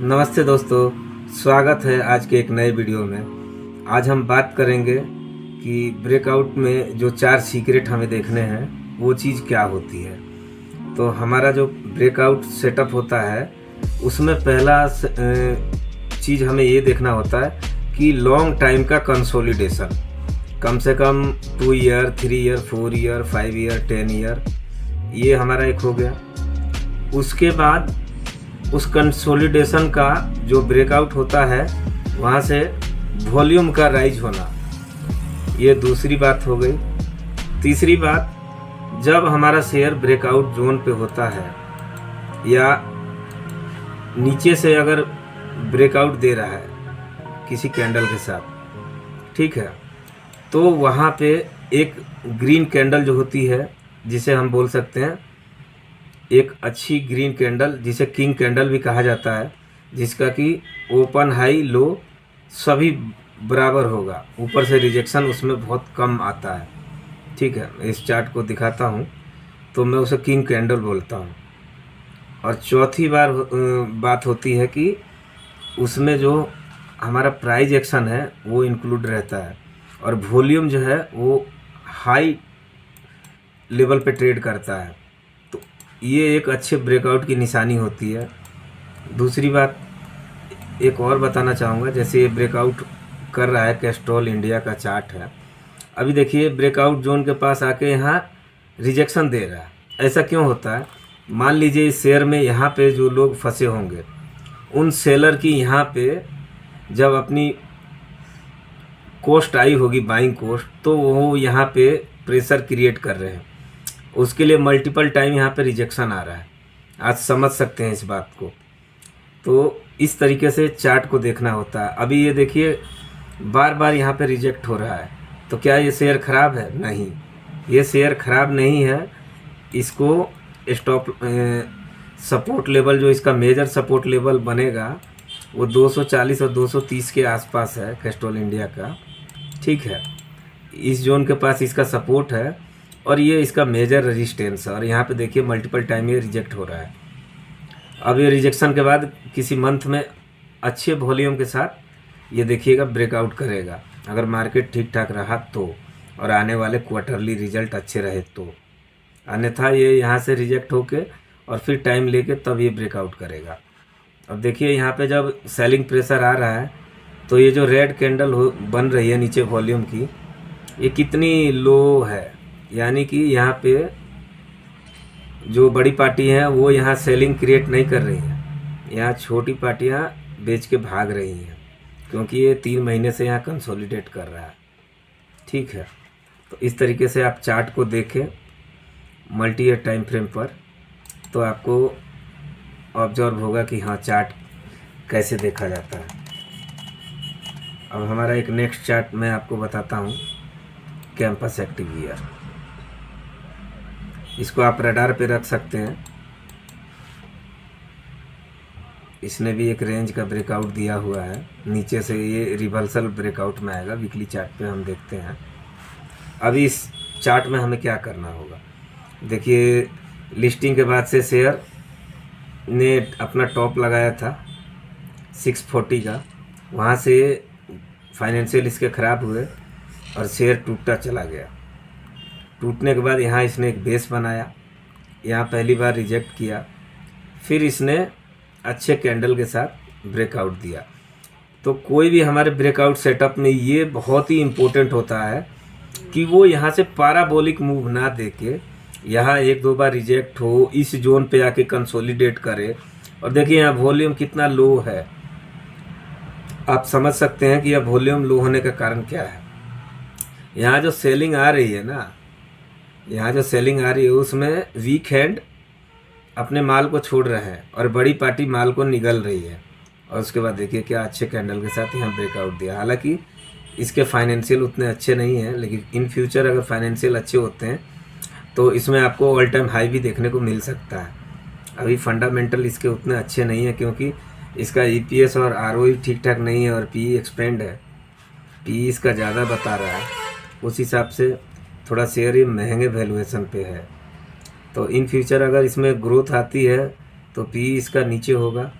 नमस्ते दोस्तों, स्वागत है आज के एक नए वीडियो में। आज हम बात करेंगे कि ब्रेकआउट में जो 4 सीक्रेट हमें देखने हैं वो चीज़ क्या होती है। तो हमारा जो ब्रेकआउट सेटअप होता है उसमें पहला चीज़ हमें ये देखना होता है कि लॉन्ग टाइम का कंसोलिडेशन, कम से कम 2 year, 3 year, 4 year, 5 year, 10 year, ये हमारा एक हो गया। उसके बाद उस कंसोलिडेशन का जो ब्रेकआउट होता है वहाँ से वॉल्यूम का राइज होना, ये दूसरी बात हो गई। तीसरी बात, जब हमारा शेयर ब्रेकआउट जोन पे होता है या नीचे से अगर ब्रेकआउट दे रहा है किसी कैंडल के साथ, ठीक है, तो वहाँ पे एक ग्रीन कैंडल जो होती है जिसे हम बोल सकते हैं एक अच्छी ग्रीन कैंडल, जिसे किंग कैंडल भी कहा जाता है, जिसका कि ओपन हाई लो सभी बराबर होगा, ऊपर से रिजेक्शन उसमें बहुत कम आता है। ठीक है, इस चार्ट को दिखाता हूँ तो मैं उसे किंग कैंडल बोलता हूँ। और चौथी बात होती है कि उसमें जो हमारा प्राइस एक्शन है वो इंक्लूड रहता है और वॉल्यूम जो है वो हाई लेवल पे ट्रेड करता है। तो ये एक अच्छे ब्रेकआउट की निशानी होती है। दूसरी बात एक और बताना चाहूँगा, जैसे ये ब्रेकआउट कर रहा है, कैस्ट्रॉल इंडिया का चार्ट है। अभी देखिए ब्रेकआउट जोन के पास आके यहाँ रिजेक्शन दे रहा है। ऐसा क्यों होता है? मान लीजिए इस शेयर में यहाँ पे जो लोग फंसे होंगे, उन सेलर की यहाँ पे जब अपनी कॉस्ट आई होगी, बाइंग कॉस्ट, तो वो यहाँ पे प्रेशर क्रिएट कर रहे हैं, उसके लिए मल्टीपल टाइम यहाँ पे रिजेक्शन आ रहा है। आज समझ सकते हैं इस बात को। तो इस तरीके से चार्ट को देखना होता है। अभी ये देखिए बार बार यहाँ पे रिजेक्ट हो रहा है, तो क्या ये शेयर ख़राब है? नहीं, ये शेयर ख़राब नहीं है। इसको स्टॉप सपोर्ट लेवल, जो इसका मेजर सपोर्ट लेवल बनेगा वो 240 और 230 के आसपास है कैस्ट्रॉल इंडिया का। ठीक है, इस जोन के पास इसका सपोर्ट है और ये इसका मेजर रेजिस्टेंस है। और यहाँ पे देखिए मल्टीपल टाइम ये रिजेक्ट हो रहा है। अब ये रिजेक्शन के बाद किसी मंथ में अच्छे वॉल्यूम के साथ ये देखिएगा ब्रेकआउट करेगा, अगर मार्केट ठीक ठाक रहा तो, और आने वाले क्वार्टरली रिजल्ट अच्छे रहे तो। अन्यथा ये यहाँ से रिजेक्ट होके और फिर टाइम लेके तब ये ब्रेकआउट करेगा। अब देखिए यहाँ पे जब सेलिंग प्रेशर आ रहा है तो ये जो रेड कैंडल बन रही है नीचे वॉल्यूम की, ये कितनी लो है, यानी कि यहाँ पे जो बड़ी पार्टी हैं वो यहाँ सेलिंग क्रिएट नहीं कर रही हैं, यहाँ छोटी पार्टियाँ बेच के भाग रही हैं, क्योंकि ये 3 महीने से यहाँ कंसोलिडेट कर रहा है। ठीक है, तो इस तरीके से आप चार्ट को देखें मल्टी ईयर टाइम फ्रेम पर, तो आपको ऑब्जर्व होगा कि हाँ चार्ट कैसे देखा जाता है। अब हमारा एक नेक्स्ट चार्ट मैं आपको बताता हूँ, कैंपस एक्टिव ईयर। इसको आप रडार पे रख सकते हैं। इसने भी एक रेंज का ब्रेकआउट दिया हुआ है, नीचे से ये रिवर्सल ब्रेकआउट में आएगा। वीकली चार्ट पे हम देखते हैं। अभी इस चार्ट में हमें क्या करना होगा, देखिए लिस्टिंग के बाद से शेयर ने अपना टॉप लगाया था 640 का, वहाँ से फाइनेंशियल इसके ख़राब हुए और शेयर टूटता चला गया। टूटने के बाद यहाँ इसने एक बेस बनाया, यहाँ पहली बार रिजेक्ट किया, फिर इसने अच्छे कैंडल के साथ ब्रेकआउट दिया। तो कोई भी हमारे ब्रेकआउट सेटअप में ये बहुत ही इम्पोर्टेंट होता है कि वो यहाँ से पैराबोलिक मूव ना देके यहाँ 1-2 बार रिजेक्ट हो, इस जोन पे आके कंसोलिडेट करे। और देखिए यहाँ वॉल्यूम कितना लो है, आप समझ सकते हैं कि यह वॉल्यूम लो होने का कारण क्या है। यहाँ जो सेलिंग आ रही है ना, यहाँ जो सेलिंग आ रही है उसमें वीक हैंड अपने माल को छोड़ रहे हैं और बड़ी पार्टी माल को निगल रही है। और उसके बाद देखिए क्या अच्छे कैंडल के साथ यहाँ ब्रेकआउट दिया। हालांकि इसके फाइनेंशियल उतने अच्छे नहीं हैं, लेकिन इन फ्यूचर अगर फाइनेंशियल अच्छे होते हैं तो इसमें आपको ऑल टाइम हाई भी देखने को मिल सकता है। अभी फंडामेंटल इसके उतने अच्छे नहीं है, क्योंकि इसका EPS और ROE ठीक ठाक नहीं है और PE एक्सपेंड है, PE इसका ज़्यादा बता रहा है। उस हिसाब से थोड़ा शेयर ये महंगे वैल्यूएशन पे है। तो इन फ्यूचर अगर इसमें ग्रोथ आती है तो PE इसका नीचे होगा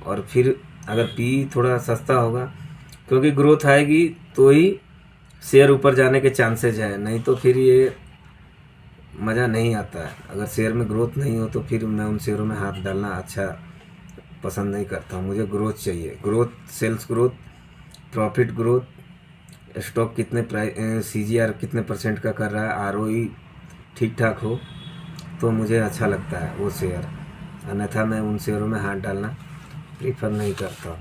और फिर अगर पी थोड़ा सस्ता होगा, क्योंकि ग्रोथ आएगी तो ही शेयर ऊपर जाने के चांसेज है, नहीं तो फिर ये मज़ा नहीं आता है। अगर शेयर में ग्रोथ नहीं हो तो फिर मैं उन शेयरों में हाथ डालना अच्छा पसंद नहीं करता हूँ। मुझे ग्रोथ चाहिए, growth, sales growth, profit growth, stock कितने प्राइस, CGR कितने % का कर रहा है, ROE ठीक ठाक हो तो मुझे अच्छा लगता है वो शेयर, अन्यथा मैं उन शेयरों में हाथ डालना प्रीफर नहीं करता हूँ।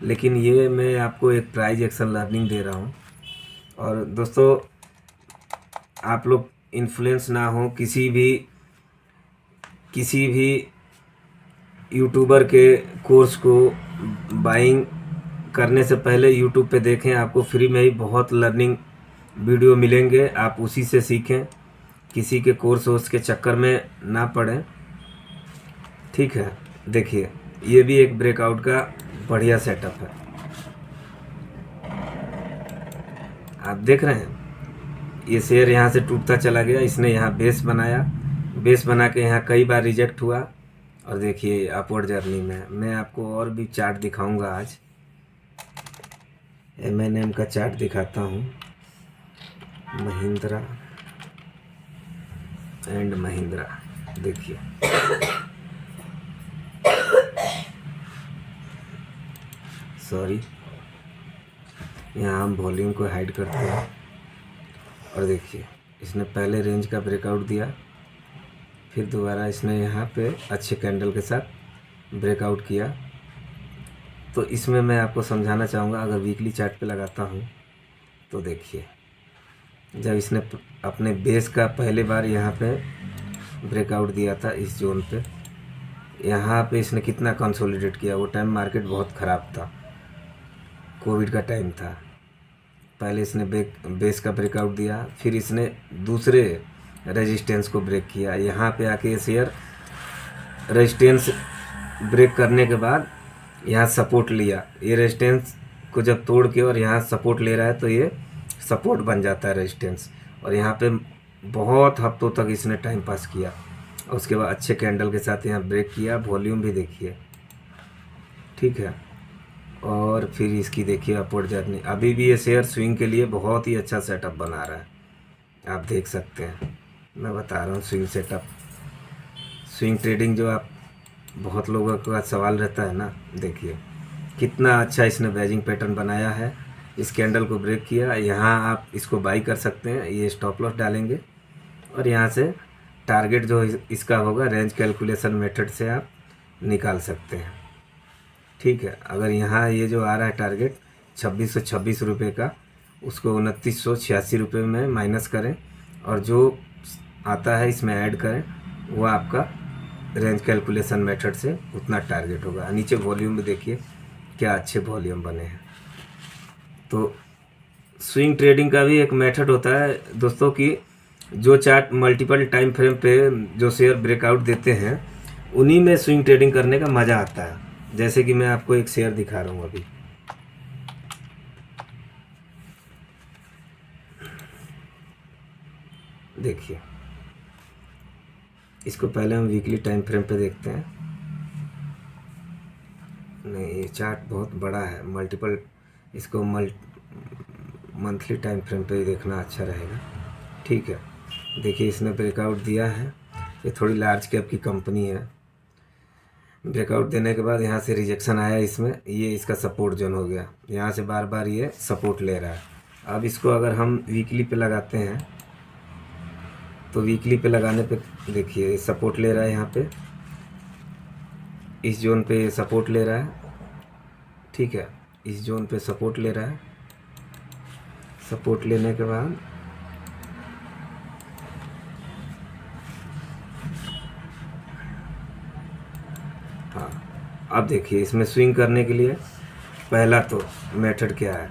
लेकिन ये मैं आपको एक प्राइज एक्शन लर्निंग दे रहा हूँ। और दोस्तों, आप लोग इन्फ्लुएंस ना हो किसी भी यूट्यूबर के कोर्स को बाइंग करने से पहले यूट्यूब पे देखें। आपको फ्री में ही बहुत लर्निंग वीडियो मिलेंगे, आप उसी से सीखें, किसी के कोर्स के चक्कर में ना पड़ें। ठीक है, देखिए ये भी एक ब्रेकआउट का बढ़िया सेटअप है, आप देख रहे हैं। ये शेयर यहाँ से टूटता चला गया, इसने यहाँ बेस बनाया, बेस बना के यहाँ कई बार रिजेक्ट हुआ, और देखिए अपवर्ड जर्नी में। मैं आपको और भी चार्ट दिखाऊंगा आज, M&M का चार्ट दिखाता हूँ, महिंद्रा एंड महिंद्रा। देखिए सॉरी, यहाँ हम वॉल्यूम को हाइड करते हैं, और देखिए इसने पहले रेंज का ब्रेकआउट दिया, फिर दोबारा इसने यहाँ पे अच्छे कैंडल के साथ ब्रेकआउट किया। तो इसमें मैं आपको समझाना चाहूँगा, अगर वीकली चार्ट पे लगाता हूँ तो देखिए, जब इसने अपने बेस का पहले बार यहाँ पे ब्रेकआउट दिया था इस जोन पे, यहाँ पे इसने कितना कंसोलिडेट किया। वो टाइम मार्केट बहुत ख़राब था, कोविड का टाइम था। पहले इसने बेस का ब्रेकआउट दिया, फिर इसने दूसरे रेजिस्टेंस को ब्रेक किया। यहाँ पे आके ये शेयर रेजिस्टेंस ब्रेक करने के बाद यहाँ सपोर्ट लिया। ये रेजिस्टेंस को जब तोड़ के और यहाँ सपोर्ट ले रहा है तो ये सपोर्ट बन जाता है रेजिस्टेंस, और यहाँ पे बहुत हफ्तों तक इसने टाइम पास किया, और उसके बाद अच्छे कैंडल के साथ यहाँ ब्रेक किया। वॉल्यूम भी देखिए, ठीक है, और फिर इसकी देखिए अपवर्ड जर्नी। अभी भी ये शेयर स्विंग के लिए बहुत ही अच्छा सेटअप बना रहा है, आप देख सकते हैं। मैं बता रहा हूँ स्विंग सेटअप, स्विंग ट्रेडिंग जो आप बहुत लोगों का सवाल रहता है ना, देखिए कितना अच्छा इसने बैजिंग पैटर्न बनाया है। इस कैंडल को ब्रेक किया, यहाँ आप इसको बाई कर सकते हैं, ये स्टॉप लॉस डालेंगे, और यहाँ से टारगेट जो इसका होगा रेंज कैलकुलेशन मेथड से आप निकाल सकते हैं। ठीक है, अगर यहाँ ये जो आ रहा है टारगेट 2626 रुपये का, उसको 2986 रुपये में माइनस करें, और जो आता है इसमें ऐड करें, वो आपका रेंज कैलकुलेशन मेथड से उतना टारगेट होगा। नीचे वॉल्यूम में देखिए क्या अच्छे वॉल्यूम बने हैं। तो स्विंग ट्रेडिंग का भी एक मेथड होता है दोस्तों कि जो चार्ट मल्टीपल टाइम फ्रेम पे जो शेयर ब्रेकआउट देते हैं, उन्हीं में स्विंग ट्रेडिंग करने का मज़ा आता है। जैसे कि मैं आपको एक शेयर दिखा रहा हूँ अभी, देखिए इसको पहले हम वीकली टाइम फ्रेम पे देखते हैं। नहीं, ये चार्ट बहुत बड़ा है, मल्टीपल, इसको मंथली टाइम फ्रेम पे ही देखना अच्छा रहेगा। ठीक है, देखिए इसने ब्रेकआउट दिया है, ये थोड़ी लार्ज कैप की कंपनी है। ब्रेकआउट देने के बाद यहाँ से रिजेक्शन आया इसमें, ये इसका सपोर्ट जोन हो गया, यहाँ से बार बार ये सपोर्ट ले रहा है। अब इसको अगर हम वीकली पे लगाते हैं तो वीकली पे लगाने पे देखिए सपोर्ट ले रहा है, यहाँ पे इस जोन पे सपोर्ट ले रहा है। ठीक है, इस जोन पे सपोर्ट ले रहा है, सपोर्ट लेने के बाद हाँ, अब देखिए इसमें स्विंग करने के लिए पहला तो मेथड क्या है,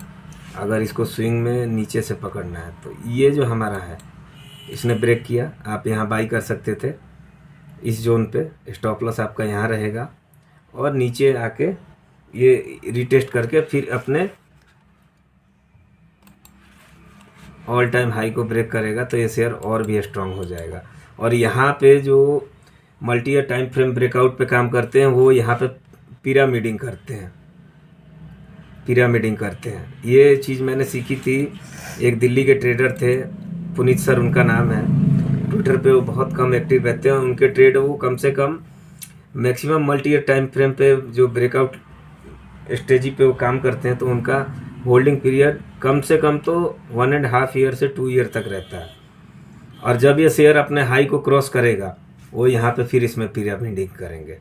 अगर इसको स्विंग में नीचे से पकड़ना है तो ये जो हमारा है, इसने ब्रेक किया, आप यहाँ बाई कर सकते थे इस जोन पे, स्टॉप लॉस आपका यहाँ रहेगा, और नीचे आके ये रिटेस्ट करके फिर अपने ऑल टाइम हाई को ब्रेक करेगा, तो ये शेयर और भी स्ट्रांग हो जाएगा। और यहाँ पे जो multi year time frame breakout पे काम करते हैं, वो यहाँ पे पिरामिडिंग करते हैं। ये चीज़ मैंने सीखी थी, एक दिल्ली के ट्रेडर थे, पुनीत सर उनका नाम है। ट्विटर पे वो बहुत कम एक्टिव रहते हैं, उनके ट्रेड वो कम से कम maximum multi year time frame पे जो ब्रेकआउट स्टेजी पे वो काम करते हैं, तो उनका होल्डिंग पीरियड कम से कम तो 1.5 ईयर से 2 ईयर तक रहता है। और जब ये शेयर अपने हाई को क्रॉस करेगा, वो यहाँ पे फिर इसमें पिरामिडिंग करेंगे।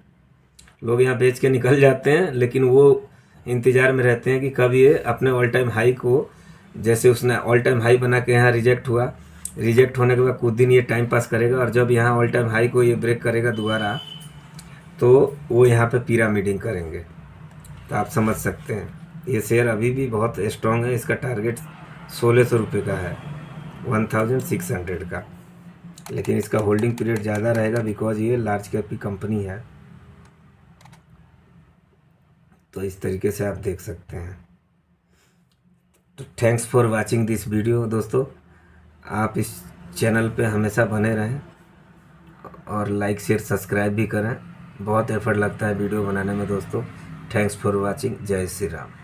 लोग यहाँ बेच के निकल जाते हैं, लेकिन वो इंतज़ार में रहते हैं कि कब ये अपने ऑल टाइम हाई को, जैसे उसने ऑल टाइम हाई बना के यहाँ रिजेक्ट हुआ, रिजेक्ट होने के बाद कुछ दिन ये टाइम पास करेगा, और जब यहाँ ऑल टाइम हाई को ये ब्रेक करेगा दोबारा, तो वो यहाँ पे पिरामिडिंग करेंगे। तो आप समझ सकते हैं ये शेयर अभी भी बहुत स्ट्रॉन्ग है। इसका टारगेट 1600 रुपये का है, 1600 का, लेकिन इसका होल्डिंग पीरियड ज़्यादा रहेगा बिकॉज ये लार्ज कैप की कंपनी है। तो इस तरीके से आप देख सकते हैं। तो thanks for watching this video दोस्तों। आप इस चैनल पे हमेशा बने रहें और लाइक शेयर सब्सक्राइब भी करें। बहुत एफर्ट लगता है वीडियो बनाने में दोस्तों। Thanks for watching. जय श्री राम।